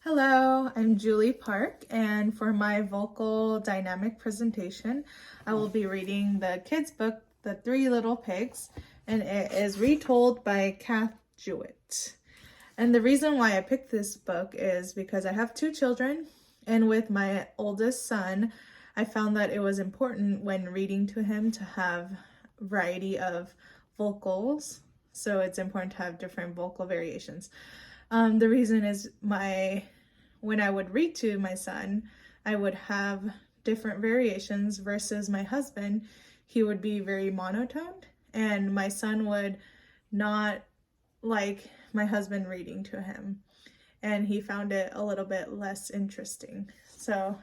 Hello, I'm Julie Park, and for my vocal dynamic presentation, I will be reading the kids' book, The Three Little Pigs, and it is retold by Kath Jewett. And the reason why I picked this book is because I have two children, and with my oldest son, I found that it was important when reading to him to have variety of vocals. So it's important to have different vocal variations. The reason is when I would read to my son, I would have different variations versus my husband. He would be very monotoned, and my son would not like my husband reading to him, and he found it a little bit less interesting. So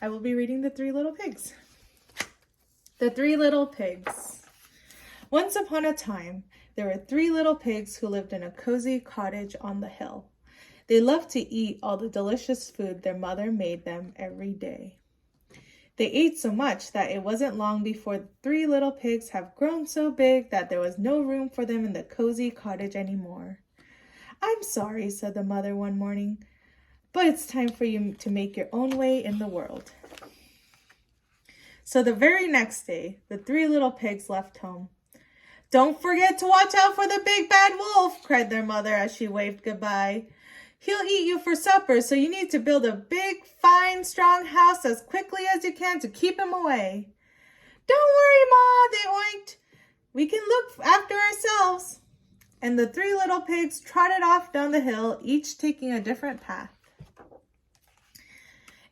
I will be reading The Three Little Pigs. The Three Little Pigs. Once upon a time, there were three little pigs who lived in a cozy cottage on the hill. They loved to eat all the delicious food their mother made them every day. They ate so much that it wasn't long before the three little pigs have grown so big that there was no room for them in the cozy cottage anymore. "I'm sorry," said the mother one morning, "but it's time for you to make your own way in the world." So the very next day, the three little pigs left home. "Don't forget to watch out for the big bad wolf," cried their mother as she waved goodbye. "He'll eat you for supper, so you need to build a big, fine, strong house as quickly as you can to keep him away." "Don't worry, Ma," they oinked. "We can look after ourselves." And the three little pigs trotted off down the hill, each taking a different path.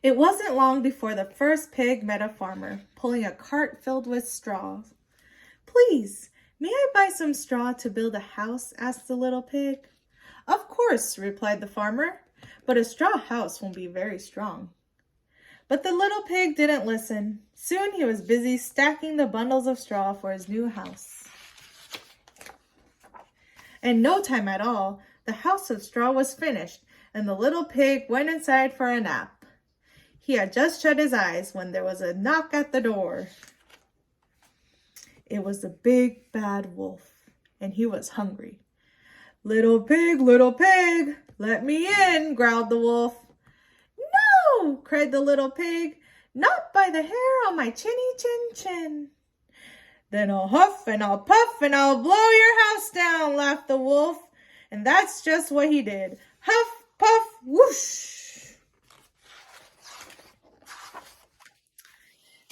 It wasn't long before the first pig met a farmer, pulling a cart filled with straw. "Please, may I buy some straw to build a house?" asked the little pig. "Of course," replied the farmer, "but a straw house won't be very strong." But the little pig didn't listen. Soon he was busy stacking the bundles of straw for his new house. In no time at all, the house of straw was finished, and the little pig went inside for a nap. He had just shut his eyes when there was a knock at the door. It was the big bad wolf, and he was hungry. Little pig, let me in," growled the wolf. "No," cried the little pig, "not by the hair on my chinny chin chin." "Then I'll huff and I'll puff and I'll blow your house down," laughed the wolf. And that's just what he did. Huff, puff, whoosh.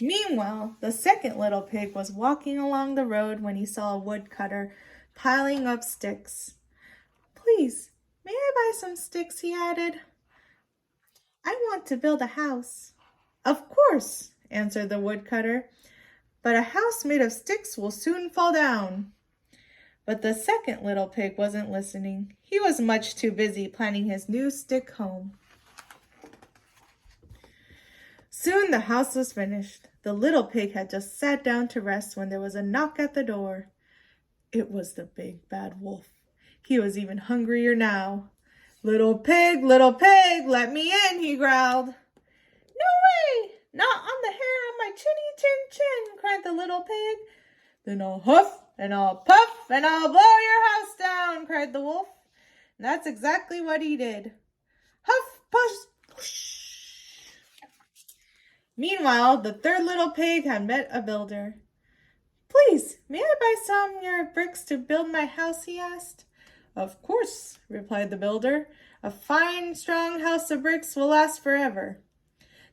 Meanwhile, the second little pig was walking along the road when he saw a woodcutter piling up sticks. "Please, may I buy some sticks?" he added. "I want to build a house." "Of course," answered the woodcutter, "but a house made of sticks will soon fall down." But the second little pig wasn't listening. He was much too busy planning his new stick home. Soon the house was finished. The little pig had just sat down to rest when there was a knock at the door. It was the big bad wolf. He was even hungrier now. Little pig, let me in," he growled. "No way! Not on the hair on my chinny chin chin," cried the little pig. "Then I'll huff and I'll puff and I'll blow your house down," cried the wolf. And that's exactly what he did. Huff, puff, whoosh. Meanwhile, the third little pig had met a builder. "Please, may I buy some of your bricks to build my house?" he asked. "Of course," replied the builder. "A fine, strong house of bricks will last forever."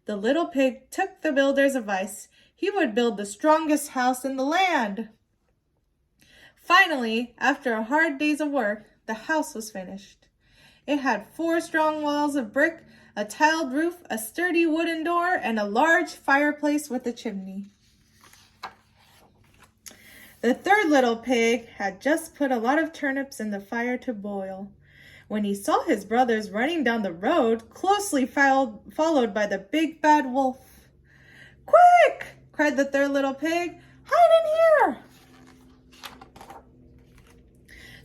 The little pig took the builder's advice. He would build the strongest house in the land. Finally, after a hard day's of work, the house was finished. It had 4 strong walls of brick, a tiled roof, a sturdy wooden door, and a large fireplace with a chimney. The third little pig had just put a lot of turnips in the fire to boil when he saw his brothers running down the road, closely followed by the big bad wolf. "Quick!" cried the third little pig. "Hide in here!"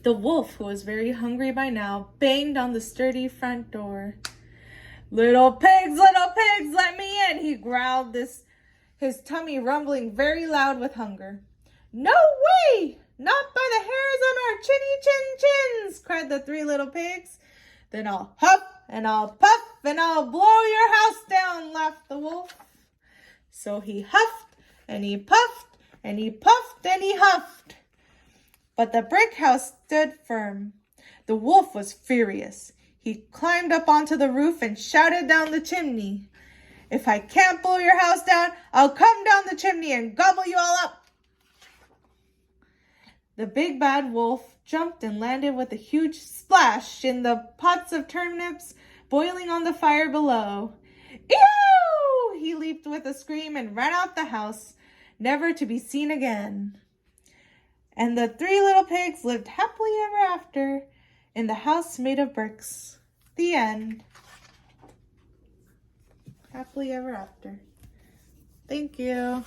The wolf, who was very hungry by now, banged on the sturdy front door. Little pigs, let me in," he growled, his tummy rumbling very loud with hunger. "No way! Not by the hairs on our chinny chin chins," cried the three little pigs. "Then I'll huff and I'll puff and I'll blow your house down, laughed the wolf. So he huffed, and he puffed, and he puffed, and he huffed. But the brick house stood firm. The wolf was furious. He climbed up onto the roof and shouted down the chimney. If I can't blow your house down, I'll come down the chimney and gobble you all up. The big bad wolf jumped and landed with a huge splash in the pots of turnips boiling on the fire below. Ew! He leaped with a scream and ran out the house, never to be seen again. And the 3 little pigs lived happily ever after in the house made of bricks. The end. Happily ever after. Thank you.